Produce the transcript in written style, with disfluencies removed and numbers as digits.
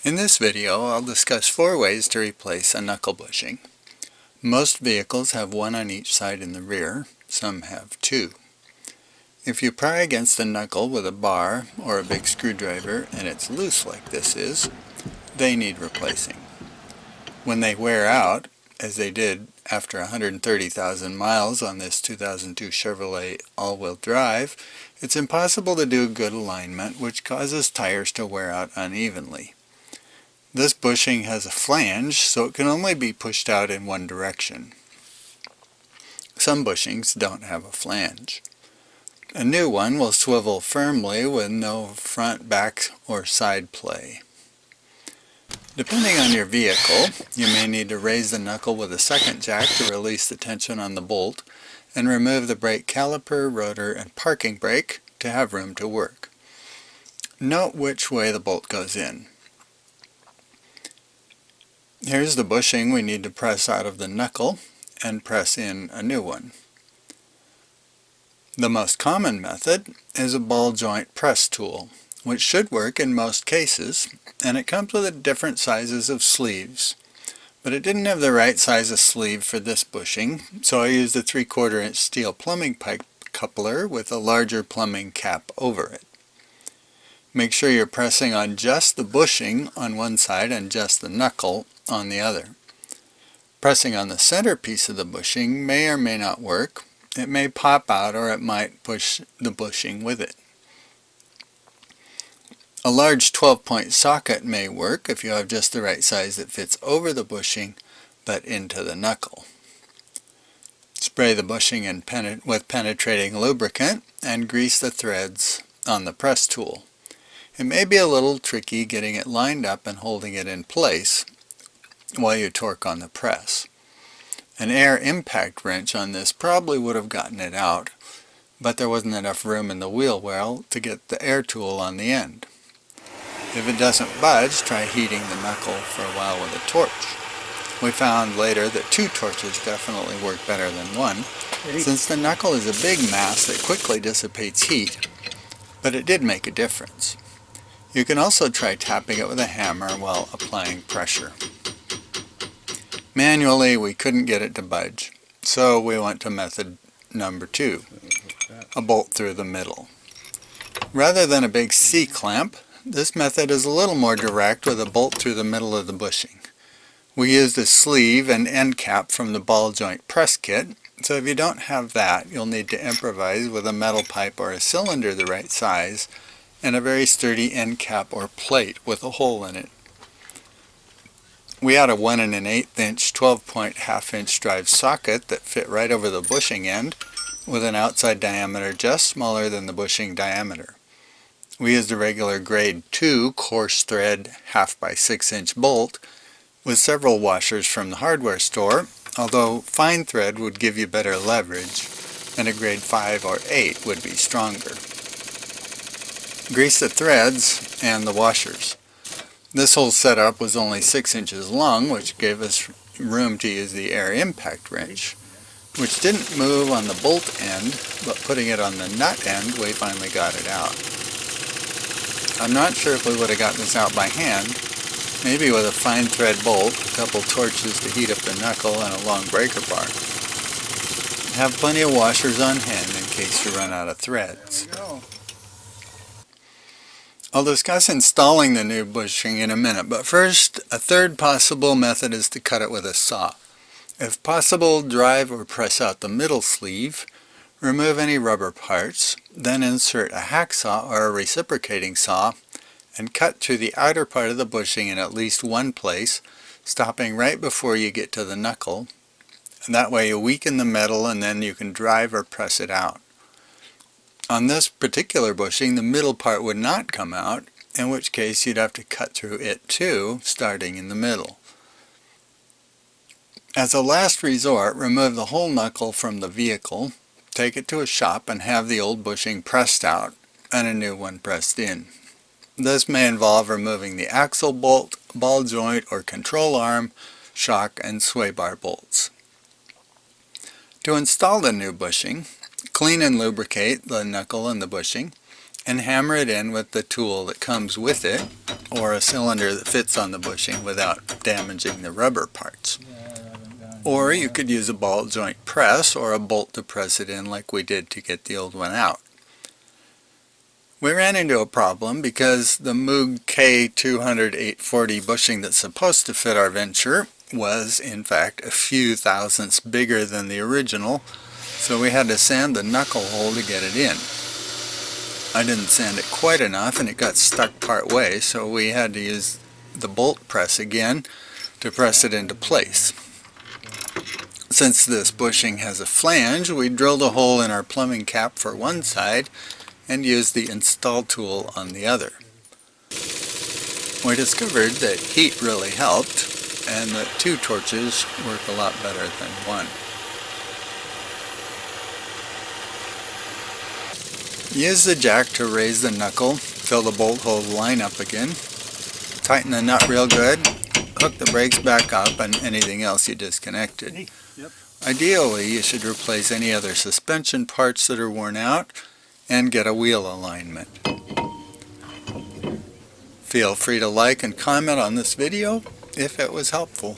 In this video, I'll discuss 4 ways to replace a knuckle bushing. Most vehicles have one on each side in the rear, some have 2. If you pry against the knuckle with a bar or a big screwdriver and it's loose like this is, they need replacing. When they wear out, as they did after 130,000 miles on this 2002 Chevrolet all-wheel drive, it's impossible to do good alignment, which causes tires to wear out unevenly. This bushing has a flange, so it can only be pushed out in one direction. Some bushings don't have a flange. A new one will swivel firmly with no front, back, or side play. Depending on your vehicle, you may need to raise the knuckle with a second jack to release the tension on the bolt and remove the brake caliper, rotor, and parking brake to have room to work. Note which way the bolt goes in. Here's the bushing we need to press out of the knuckle and press in a new one. The most common method is a ball joint press tool, which should work in most cases, and it comes with different sizes of sleeves. But it didn't have the right size of sleeve for this bushing, so I used a 3/4 inch steel plumbing pipe coupler with a larger plumbing cap over it. Make sure you're pressing on just the bushing on one side and just the knuckle on the other. Pressing on the center piece of the bushing may or may not work. It may pop out or it might push the bushing with it. A large 12-point socket may work if you have just the right size that fits over the bushing but into the knuckle. Spray the bushing with penetrating lubricant and grease the threads on the press tool. It may be a little tricky getting it lined up and holding it in place while you torque on the press. An air impact wrench on this probably would have gotten it out, but there wasn't enough room in the wheel well to get the air tool on the end. If it doesn't budge, try heating the knuckle for a while with a torch. We found later that 2 torches definitely work better than 1, since the knuckle is a big mass that quickly dissipates heat, but it did make a difference. You can also try tapping it with a hammer while applying pressure. Manually, we couldn't get it to budge, so we went to method number 2, a bolt through the middle. Rather than a big C-clamp, this method is a little more direct with a bolt through the middle of the bushing. We used a sleeve and end cap from the ball joint press kit, so if you don't have that, you'll need to improvise with a metal pipe or a cylinder the right size and a very sturdy end cap or plate with a hole in it. We had a 1 1/8 inch 12-point half-inch drive socket that fit right over the bushing end with an outside diameter just smaller than the bushing diameter. We used a regular grade 2 coarse thread 1/2 by 6 inch bolt with several washers from the hardware store, although fine thread would give you better leverage and a grade 5 or 8 would be stronger. Grease the threads and the washers. This whole setup was only 6 inches long, which gave us room to use the air impact wrench, which didn't move on the bolt end, but putting it on the nut end, we finally got it out. I'm not sure if we would have gotten this out by hand, maybe with a fine thread bolt, a couple torches to heat up the knuckle, and a long breaker bar. Have plenty of washers on hand in case you run out of threads. I'll discuss installing the new bushing in a minute, but first, a third possible method is to cut it with a saw. If possible, drive or press out the middle sleeve, remove any rubber parts, then insert a hacksaw or a reciprocating saw and cut through the outer part of the bushing in at least one place, stopping right before you get to the knuckle. And that way you weaken the metal and then you can drive or press it out. On this particular bushing, the middle part would not come out, in which case you'd have to cut through it too, starting in the middle. As a last resort, remove the whole knuckle from the vehicle, take it to a shop and have the old bushing pressed out and a new one pressed in. This may involve removing the axle bolt, ball joint or control arm, shock and sway bar bolts. To install the new bushing, clean and lubricate the knuckle and the bushing, and hammer it in with the tool that comes with it, or a cylinder that fits on the bushing without damaging the rubber parts. Or you could use a ball joint press or a bolt to press it in like we did to get the old one out. We ran into a problem because the Moog K200 840 bushing that's supposed to fit our Venture was in fact a few thousandths bigger than the original, so we had to sand the knuckle hole to get it in. I didn't sand it quite enough and it got stuck part way, so we had to use the bolt press again to press it into place. Since this bushing has a flange, we drilled a hole in our plumbing cap for one side and used the install tool on the other. We discovered that heat really helped and that 2 torches work a lot better than 1. Use the jack to raise the knuckle till the bolt holes line up again. Tighten the nut real good, hook the brakes back up and anything else you disconnected. Ideally, you should replace any other suspension parts that are worn out and get a wheel alignment. Feel free to like and comment on this video if it was helpful.